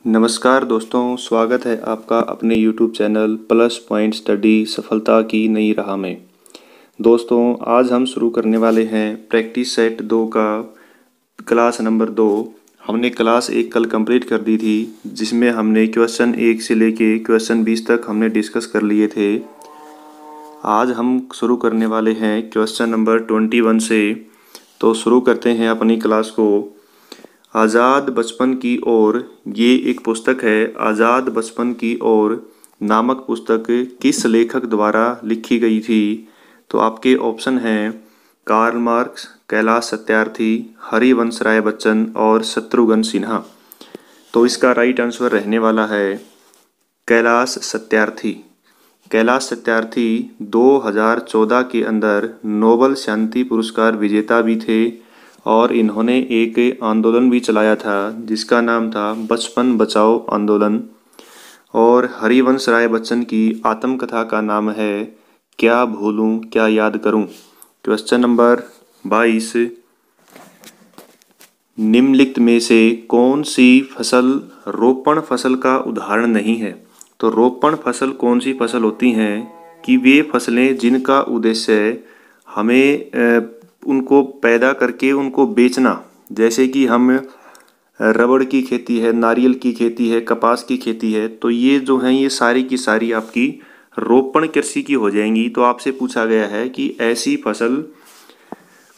नमस्कार दोस्तों, स्वागत है आपका अपने YouTube channel plus point study सफलता की नई राह में। दोस्तों, आज हम शुरू करने वाले हैं प्रैक्टिस सेट 2 का क्लास नंबर 2। हमने क्लास 1 कल कंप्लीट कर दी थी, जिसमें हमने क्वेश्चन 1 से लेके क्वेश्चन 20 तक हमने डिस्कस कर लिए थे। आज हम शुरू करने वाले हैं क्वेश्चन नंबर 21 से। तो शुरू करते हैं अपनी क्लास को। आज़ाद बचपन की ओर, ये एक पुस्तक है। आज़ाद बचपन की ओर नामक पुस्तक किस लेखक द्वारा लिखी गई थी? तो आपके ऑप्शन हैं कार्ल मार्क्स, कैलाश सत्यार्थी, हरिवंश राय बच्चन और शत्रुघ्न सिन्हा। तो इसका राइट आंसर रहने वाला है कैलाश सत्यार्थी। कैलाश सत्यार्थी 2014 के अंदर नोबल शांति पुरस्कार विजेता भी थे और इन्होंने एक आंदोलन भी चलाया था जिसका नाम था बचपन बचाओ आंदोलन। और हरिवंश राय बच्चन की आत्मकथा का नाम है क्या भूलूं क्या याद करूं। क्वेश्चन नंबर 22, निम्नलिखित में से कौन सी फसल रोपण फसल का उदाहरण नहीं है? तो रोपण फसल कौन सी फसल होती हैं कि वे फसलें जिनका उद्देश्य हमें उनको पैदा करके उनको बेचना, जैसे कि हम रबड़ की खेती है, नारियल की खेती है, कपास की खेती है, तो ये जो हैं ये सारी की सारी आपकी रोपण कृषि की हो जाएंगी। तो आपसे पूछा गया है कि ऐसी फसल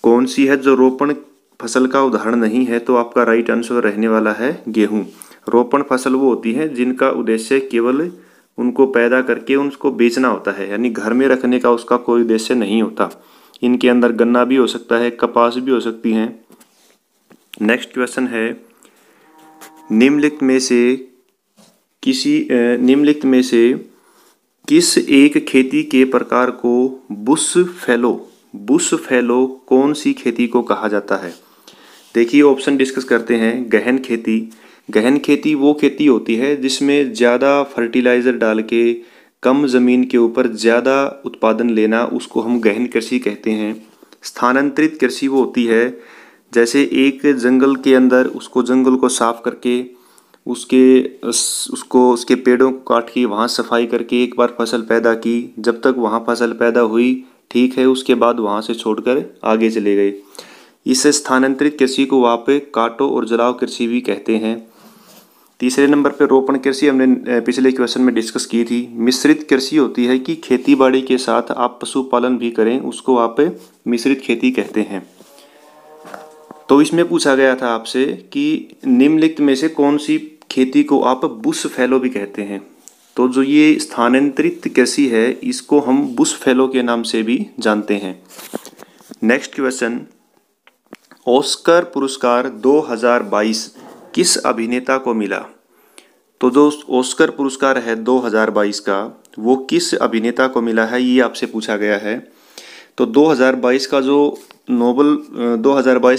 कौन सी है जो रोपण फसल का उदाहरण नहीं है? तो आपका राइट आंसर रहने वाला है गेहूं। रोपण फसल वो होती है जिनका उद्देश्य केवल उनको पैदा करके उनको बेचना होता है, यानी घर में रखने का उसका कोई उद्देश्य नहीं होता। इनके अंदर गन्ना भी हो सकता है, कपास भी हो सकती हैं। नेक्स्ट क्वेश्चन है, निम्नलिखित में से किस एक खेती के प्रकार को बुश फैलो कौन सी खेती को कहा जाता है? देखिए ऑप्शन डिस्कस करते हैं। गहन खेती वो खेती होती है जिसमें ज़्यादा फर्टिलाइज़र डाल के कम ज़मीन के ऊपर ज़्यादा उत्पादन लेना, उसको हम गहन कृषि कहते हैं। स्थानांतरित कृषि वो होती है जैसे एक जंगल के अंदर उसको जंगल को साफ करके उसके पेड़ों को काट के वहाँ सफाई करके एक बार फसल पैदा की, जब तक वहाँ फसल पैदा हुई ठीक है, उसके बाद वहाँ से छोड़कर आगे चले गए। इस स्थानांतरित कृषि को वहाँ पे काटो और जलाओ कृषि भी कहते हैं। तीसरे नंबर पे रोपण कृषि हमने पिछले क्वेश्चन में डिस्कस की थी। मिश्रित कृषि होती है कि खेती बाड़ी के साथ आप पशुपालन भी करें, उसको आप मिश्रित खेती कहते हैं। तो इसमें पूछा गया था आपसे कि निम्नलिखित में से कौन सी खेती को आप बुश फैलो भी कहते हैं? तो जो ये स्थानांतरित कृषि है इसको हम बुश फैलो के नाम से भी जानते हैं। नेक्स्ट क्वेश्चन, ऑस्कर पुरस्कार 2022 किस अभिनेता को मिला? तो जो ऑस्कर पुरस्कार है 2022 का वो किस अभिनेता को मिला है, ये आपसे पूछा गया है। तो 2022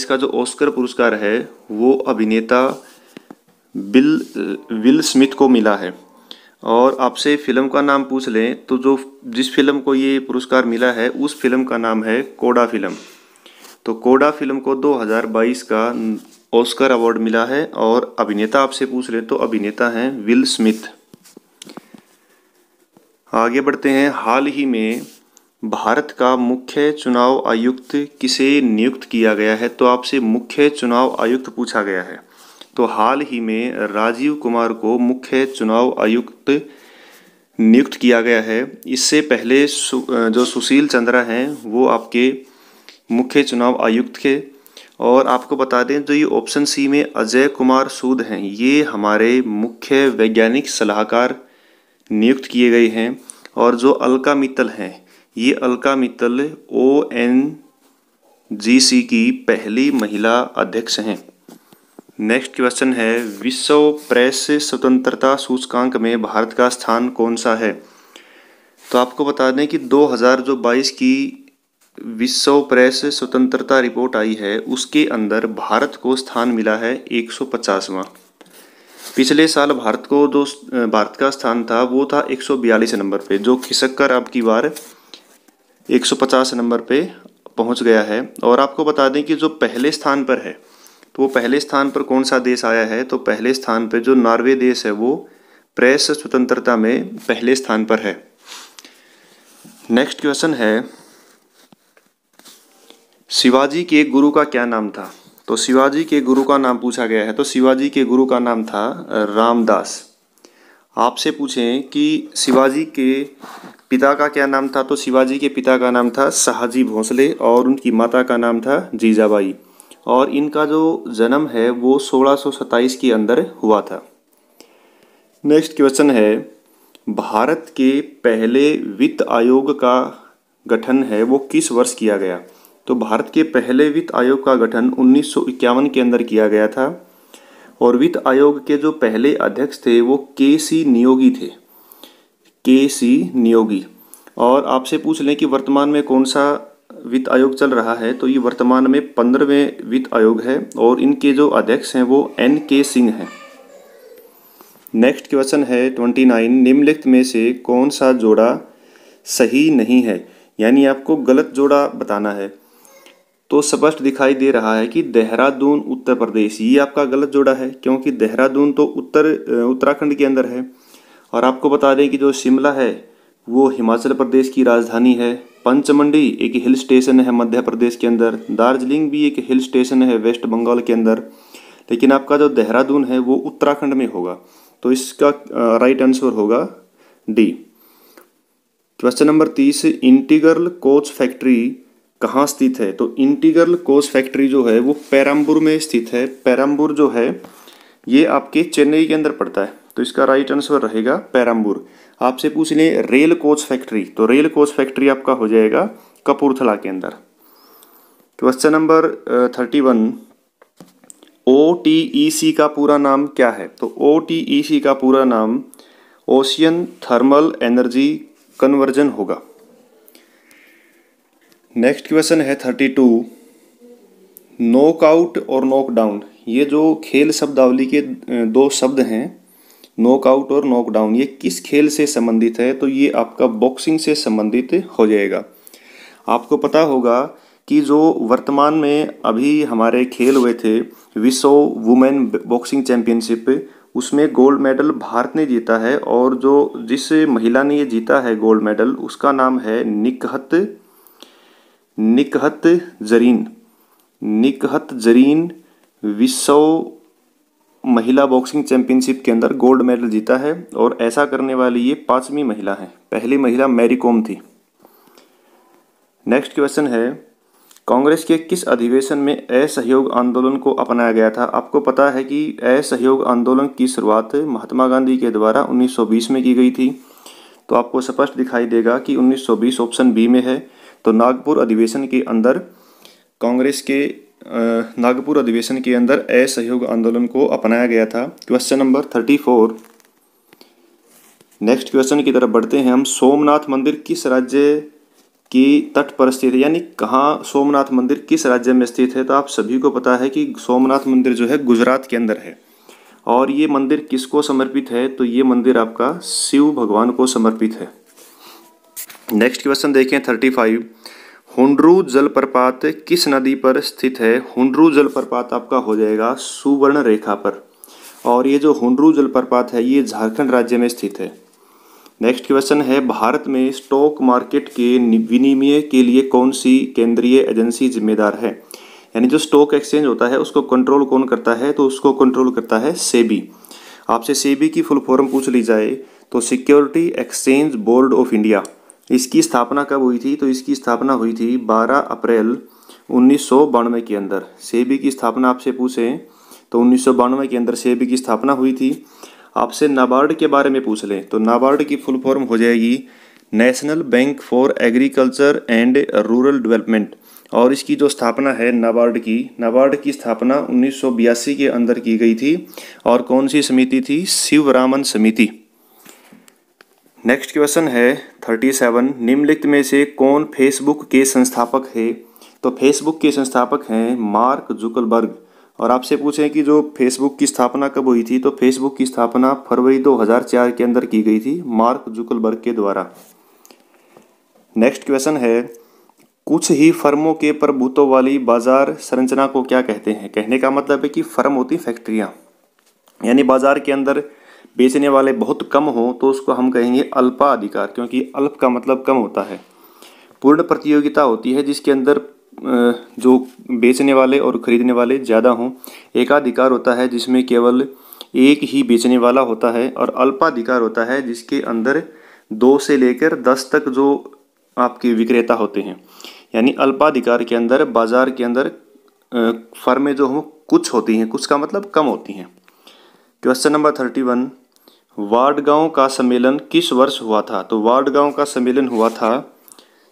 का जो ऑस्कर पुरस्कार है वो अभिनेता विल स्मिथ को मिला है। और आपसे फिल्म का नाम पूछ लें तो जिस फिल्म को ये पुरस्कार मिला है उस फिल्म का नाम है कोडा फिल्म। तो कोडा फिल्म को 2022 का ऑस्कर अवार्ड मिला है और अभिनेता आपसे पूछ रहे तो अभिनेता हैं विल स्मिथ। आगे बढ़ते हैं। हाल ही में भारत का मुख्य चुनाव आयुक्त किसे नियुक्त किया गया है? तो आपसे मुख्य चुनाव आयुक्त पूछा गया है। तो हाल ही में राजीव कुमार को मुख्य चुनाव आयुक्त नियुक्त किया गया है। इससे पहले जो सुशील चंद्रा हैं वो आपके मुख्य चुनाव आयुक्त थे। और आपको बता दें जो ये ऑप्शन सी में अजय कुमार सूद हैं, ये हमारे मुख्य वैज्ञानिक सलाहकार नियुक्त किए गए हैं। और जो अलका मित्तल हैं, ये अलका मित्तल ONGC की पहली महिला अध्यक्ष हैं। नेक्स्ट क्वेश्चन है, विश्व प्रेस स्वतंत्रता सूचकांक में भारत का स्थान कौन सा है? तो आपको बता दें कि 2022 की विश्व प्रेस स्वतंत्रता रिपोर्ट आई है, उसके अंदर भारत को स्थान मिला है 150वां। पिछले साल भारत का स्थान था वो था 142 नंबर पे, जो खिसक कर अब की बार 150 नंबर पे पहुंच गया है। और आपको बता दें कि जो पहले स्थान पर है, तो वो पहले स्थान पर कौन सा देश आया है, तो पहले स्थान पर जो नॉर्वे देश है वो प्रेस स्वतंत्रता में पहले स्थान पर है। नेक्स्ट क्वेश्चन है, शिवाजी के गुरु का क्या नाम था? तो शिवाजी के गुरु का नाम पूछा गया है, तो शिवाजी के गुरु का नाम था रामदास। आपसे पूछें कि शिवाजी के पिता का क्या नाम था, तो शिवाजी के पिता का नाम था शहाजी भोसले और उनकी माता का नाम था जीजाबाई। और इनका जो जन्म है वो 1627 के अंदर हुआ था। नेक्स्ट क्वेश्चन है, भारत के पहले वित्त आयोग का गठन है वो किस वर्ष किया गया? तो भारत के पहले वित्त आयोग का गठन 1951 के अंदर किया गया था। और वित्त आयोग के जो पहले अध्यक्ष थे वो के.सी. नियोगी थे, के.सी. नियोगी। और आपसे पूछ लें कि वर्तमान में कौन सा वित्त आयोग चल रहा है, तो ये वर्तमान में 15वें वित्त आयोग है और इनके जो अध्यक्ष हैं वो N.K. सिंह हैं। नेक्स्ट क्वेश्चन है 29, निम्नलिखित में से कौन सा जोड़ा सही नहीं है? यानी आपको गलत जोड़ा बताना है। तो स्पष्ट दिखाई दे रहा है कि देहरादून उत्तर प्रदेश, ये आपका गलत जोड़ा है, क्योंकि देहरादून तो उत्तराखंड के अंदर है। और आपको बता दें कि जो शिमला है वो हिमाचल प्रदेश की राजधानी है। पंचमंडी एक हिल स्टेशन है मध्य प्रदेश के अंदर। दार्जिलिंग भी एक हिल स्टेशन है वेस्ट बंगाल के अंदर। लेकिन आपका जो देहरादून है वो उत्तराखंड में होगा, तो इसका राइट आंसर होगा D. Question number 30, integral coach factory कहाँ स्थित है? तो इंटीग्रल कोच फैक्ट्री जो है वो पेरम्बूर में स्थित है। पेरम्बूर जो है ये आपके चेन्नई के अंदर पड़ता है, तो इसका राइट आंसर रहेगा पेरम्बूर। आपसे पूछ लें रेल कोच फैक्ट्री, तो रेल कोच फैक्ट्री आपका हो जाएगा कपूरथला के अंदर। क्वेश्चन नंबर 31, OTEC का पूरा नाम क्या है? तो OTEC का पूरा नाम ओशियन थर्मल एनर्जी कन्वर्जन होगा। नेक्स्ट क्वेश्चन है 32, नॉकआउट और नॉकडाउन, ये जो खेल शब्दावली के दो शब्द हैं, नॉकआउट और नॉकडाउन, ये किस खेल से संबंधित है? तो ये आपका बॉक्सिंग से संबंधित हो जाएगा। आपको पता होगा कि जो वर्तमान में अभी हमारे खेल हुए थे विश्व वुमेन बॉक्सिंग चैंपियनशिप, उसमें गोल्ड मेडल भारत ने जीता है। और जो जिस महिला ने ये जीता है गोल्ड मेडल, उसका नाम है निकहत जरीन विश्व महिला बॉक्सिंग चैंपियनशिप के अंदर गोल्ड मेडल जीता है। और ऐसा करने वाली ये 5वीं महिला है, पहली महिला मैरी कॉम थी। नेक्स्ट क्वेश्चन है, कांग्रेस के किस अधिवेशन में असहयोग आंदोलन को अपनाया गया था? आपको पता है कि असहयोग आंदोलन की शुरुआत महात्मा गांधी के द्वारा 1920 में की गई थी। तो आपको स्पष्ट दिखाई देगा कि 1920 ऑप्शन बी में है। तो नागपुर अधिवेशन के अंदर कांग्रेस के नागपुर अधिवेशन के अंदर असहयोग आंदोलन को अपनाया गया था। क्वेश्चन नंबर 34, नेक्स्ट क्वेश्चन की तरफ बढ़ते हैं हम। सोमनाथ मंदिर किस राज्य की तट पर स्थित है? यानी कहाँ सोमनाथ मंदिर किस राज्य में स्थित है? तो आप सभी को पता है कि सोमनाथ मंदिर जो है गुजरात के अंदर है। और ये मंदिर किसको समर्पित है? तो ये मंदिर आपका शिव भगवान को समर्पित है। नेक्स्ट क्वेश्चन देखें 35, हुंड्रू जलप्रपात किस नदी पर स्थित है? हुंड्रू जलप्रपात आपका हो जाएगा सुवर्ण रेखा पर। और ये जो हुंड्रू जलप्रपात है ये झारखंड राज्य में स्थित है। नेक्स्ट क्वेश्चन है, भारत में स्टॉक मार्केट के विनिमय के लिए कौन सी केंद्रीय एजेंसी जिम्मेदार है? यानी जो स्टॉक एक्सचेंज होता है उसको कंट्रोल कौन करता है? तो उसको कंट्रोल करता है सेबी। आपसे सेबी की फुल फॉर्म पूछ ली जाए तो security exchange board of India. इसकी स्थापना कब हुई थी? तो इसकी स्थापना हुई थी 12 अप्रैल 1992 के अंदर। सेबी की स्थापना आपसे पूछें तो 1992 के अंदर सेबी की स्थापना हुई थी। आपसे नाबार्ड के बारे में पूछ लें तो नाबार्ड की फुल फॉर्म हो जाएगी national bank for agriculture and rural development. और इसकी जो स्थापना है नाबार्ड की स्थापना 1982 के अंदर की गई थी। और कौन सी समिति थी? शिवरामन समिति। नेक्स्ट क्वेश्चन है 37, निम्नलिखित में से कौन फेसबुक के संस्थापक है? तो फेसबुक के संस्थापक हैं मार्क जुकरबर्ग। और आपसे पूछें कि जो फेसबुक की स्थापना कब हुई थी? तो फेसबुक की स्थापना फरवरी 2004 के अंदर की गई थी मार्क जुकरबर्ग के द्वारा। नेक्स्ट क्वेश्चन है कुछ ही फर्मों के प्रभुत्व वाली बाजार संरचना को क्या कहते हैं? कहने का मतलब है कि फर्म होती फैक्ट्रियाँ, यानी बाजार के अंदर बेचने वाले बहुत कम हो तो उसको हम कहेंगे अल्पाधिकार, क्योंकि अल्प का मतलब कम होता है। पूर्ण प्रतियोगिता होती है जिसके अंदर जो बेचने वाले और खरीदने वाले ज़्यादा हों। एकाधिकार होता है जिसमें केवल एक ही बेचने वाला होता है। और अल्पाधिकार होता है जिसके अंदर 2 से लेकर 10 तक जो आपके विक्रेता होते हैं। यानी अल्पाधिकार के अंदर बाजार के अंदर फर्में जो हों कुछ होती हैं, कुछ का मतलब कम होती हैं। क्वेश्चन नंबर 31, वार्डगांव का सम्मेलन किस वर्ष हुआ था? तो वार्डगांव का सम्मेलन हुआ था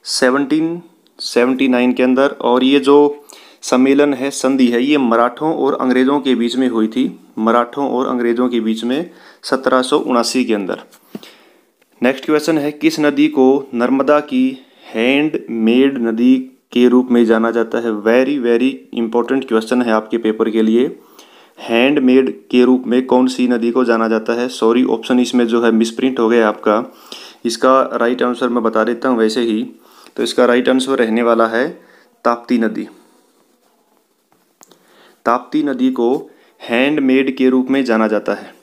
1779 के अंदर। और ये जो सम्मेलन है, संधि है, ये मराठों और अंग्रेज़ों के बीच में हुई थी। मराठों और अंग्रेज़ों के बीच में 1779 के अंदर। नेक्स्ट क्वेश्चन है, किस नदी को नर्मदा की हैंडमेड नदी के रूप में जाना जाता है? वेरी वेरी इंपॉर्टेंट क्वेश्चन है आपके पेपर के लिए। हैंडमेड के रूप में कौन सी नदी को जाना जाता है? सॉरी, ऑप्शन इसमें जो है मिसप्रिंट हो गया आपका। इसका राइट आंसर मैं बता देता हूँ वैसे ही। तो इसका राइट आंसर रहने वाला है ताप्ती नदी। ताप्ती नदी को हैंडमेड के रूप में जाना जाता है।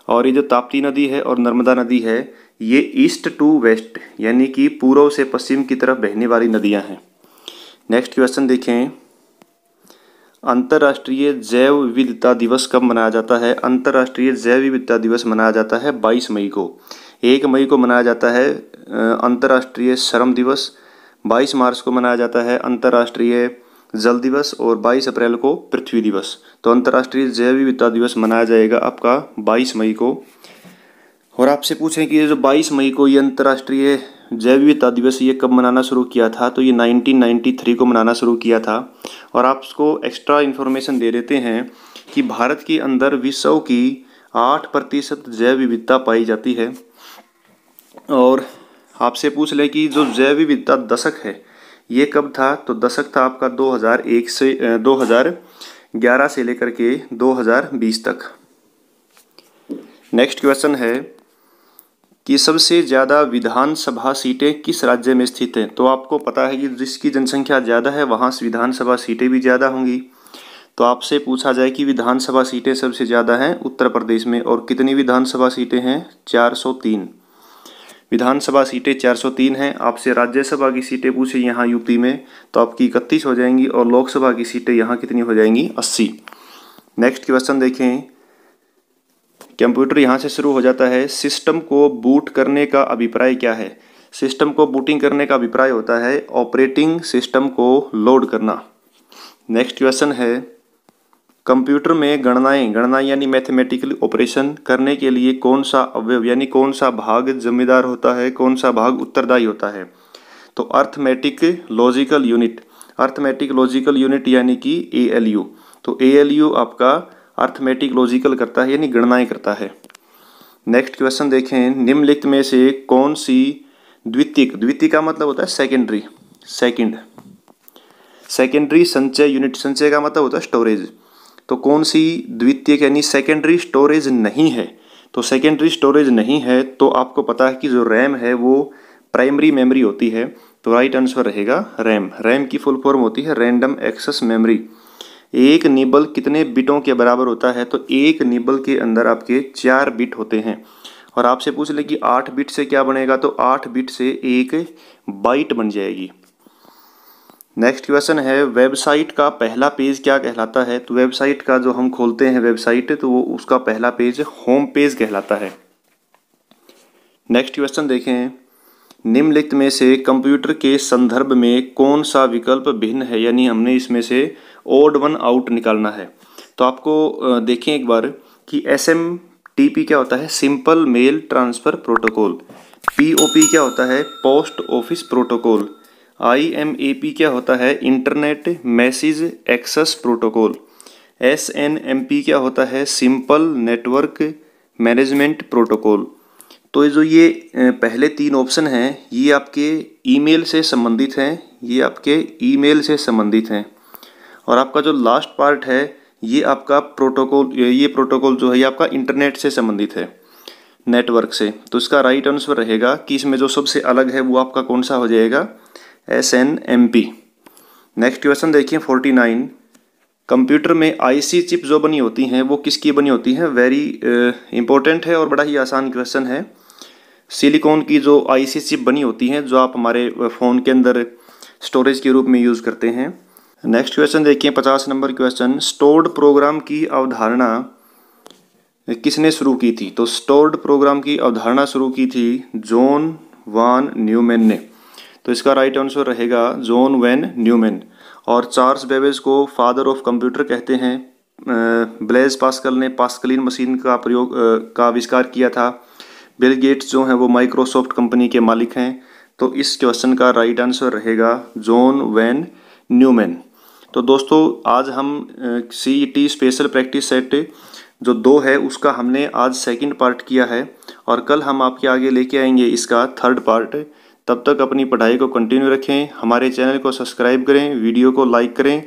और ये जो ताप्ती नदी है और नर्मदा नदी है, ये ईस्ट टू वेस्ट यानी कि पूर्व से पश्चिम की तरफ बहने वाली नदियां हैं। नेक्स्ट क्वेश्चन देखें, अंतर्राष्ट्रीय जैव विविधता दिवस कब मनाया जाता है? अंतर्राष्ट्रीय जैव विविधता दिवस मनाया जाता है 22 मई को। 1 मई को मनाया जाता है अंतर्राष्ट्रीय श्रम दिवस, 22 मार्च को मनाया जाता है अंतर्राष्ट्रीय जल दिवस और 22 अप्रैल को पृथ्वी दिवस। तो अंतर्राष्ट्रीय जैव विविधता दिवस मनाया जाएगा आपका 22 मई को। और आपसे पूछें कि ये जो 22 मई को ये अंतर्राष्ट्रीय जैव विविधता दिवस ये कब मनाना शुरू किया था? तो ये 1993 को मनाना शुरू किया था। और आपको एक्स्ट्रा इन्फॉर्मेशन दे देते हैं कि भारत के अंदर विश्व की 8% जैव विविधता पाई जाती है। और आपसे पूछ ले कि जो जैव विविधता दशक है ये कब था? तो दशक था आपका 2011 से लेकर के 2020 तक। नेक्स्ट क्वेश्चन है कि सबसे ज़्यादा विधानसभा सीटें किस राज्य में स्थित हैं? तो आपको पता है कि जिसकी जनसंख्या ज़्यादा है वहाँ से विधानसभा सीटें भी ज़्यादा होंगी। तो आपसे पूछा जाए कि विधानसभा सीटें सबसे ज़्यादा हैं उत्तर प्रदेश में। और कितनी विधानसभा सीटें हैं? 403 विधानसभा सीटें 403 हैं। आपसे राज्यसभा की सीटें पूछे यहाँ यूपी में तो आपकी 31 हो जाएंगी। और लोकसभा की सीटें यहाँ कितनी हो जाएंगी? 80। नेक्स्ट क्वेश्चन देखें, कंप्यूटर यहाँ से शुरू हो जाता है। सिस्टम को बूट करने का अभिप्राय क्या है? सिस्टम को बूटिंग करने का अभिप्राय होता है ऑपरेटिंग सिस्टम को लोड करना। नेक्स्ट क्वेश्चन है, कंप्यूटर में गणनाएं यानी मैथमेटिकल ऑपरेशन करने के लिए कौन सा अवयव यानी कौन सा भाग जिम्मेदार होता है, कौन सा भाग उत्तरदायी होता है? तो अर्थमेटिक लॉजिकल यूनिट यानी कि ALU। तो ALU आपका अर्थमेटिक लॉजिकल करता है यानी गणनाएं करता है। नेक्स्ट क्वेश्चन देखें, निम्नलिखित में से कौन सी द्वितीयक का मतलब होता है सेकेंडरी संचय यूनिट, संचय का मतलब होता है स्टोरेज। तो कौन सी द्वितीयक यानी सेकेंडरी स्टोरेज नहीं है? तो सेकेंडरी स्टोरेज नहीं है तो आपको पता है कि जो रैम है वो प्राइमरी मेमोरी होती है। तो राइट आंसर रहेगा रैम की फुल फॉर्म होती है रैंडम एक्सेस मेमोरी। एक निबल कितने बिटों के बराबर होता है? तो एक निबल के अंदर आपके 4 बिट होते हैं। और आपसे पूछ ले कि 8 बिट से क्या बनेगा? तो 8 बिट से एक बाइट बन जाएगी। नेक्स्ट क्वेश्चन है, वेबसाइट का पहला पेज क्या कहलाता है? तो वेबसाइट का जो हम खोलते हैं वेबसाइट तो वो उसका पहला पेज होम पेज कहलाता है। नेक्स्ट क्वेश्चन देखें, निम्नलिखित में से कंप्यूटर के संदर्भ में कौन सा विकल्प भिन्न है? यानी हमने इसमें से ओड वन आउट निकालना है। तो आपको देखें एक बार कि SMTP क्या होता है? Simple mail transfer protocol. POP क्या होता है? Post office protocol. IMAP क्या होता है? Internet message access protocol. SNMP क्या होता है? Simple network management protocol. तो ये पहले 3 ऑप्शन हैं ये आपके ईमेल से संबंधित हैं, और आपका जो लास्ट पार्ट है ये आपका प्रोटोकॉल जो है ये आपका इंटरनेट से संबंधित है, नेटवर्क से। तो इसका राइट आंसर रहेगा कि इसमें जो सबसे अलग है वो आपका कौन सा हो जाएगा? SNMP। नेक्स्ट क्वेश्चन देखिए 49। कंप्यूटर में IC चिप जो बनी होती हैं वो किसकी बनी होती हैं? वेरी इंपॉर्टेंट है और बड़ा ही आसान क्वेश्चन है। सिलिकॉन की जो IC चिप बनी होती हैं जो आप हमारे फ़ोन के अंदर स्टोरेज के रूप में यूज़ करते हैं। नेक्स्ट क्वेश्चन देखिए 50 नंबर क्वेश्चन। स्टोर्ड प्रोग्राम की अवधारणा किसने शुरू की थी? तो स्टोर्ड प्रोग्राम की अवधारणा शुरू की थी जॉन वान न्यूमैन ने। तो इसका राइट आंसर रहेगा जॉन वैन न्यूमैन। और चार्ल्स बेबेज को फादर ऑफ कंप्यूटर कहते हैं। ब्लेज पास्कल ने पास्कलिन मशीन का आविष्कार किया था। बिल गेट्स जो हैं वो माइक्रोसॉफ्ट कंपनी के मालिक हैं। तो इस क्वेश्चन का राइट आंसर रहेगा जॉन वैन न्यूमैन। तो दोस्तों आज हम CET स्पेशल प्रैक्टिस सेट जो 2 है उसका हमने आज सेकंड पार्ट किया है और कल हम आपके आगे लेके आएंगे इसका थर्ड पार्ट। तब तक अपनी पढ़ाई को कंटिन्यू रखें, हमारे चैनल को सब्सक्राइब करें, वीडियो को लाइक करें।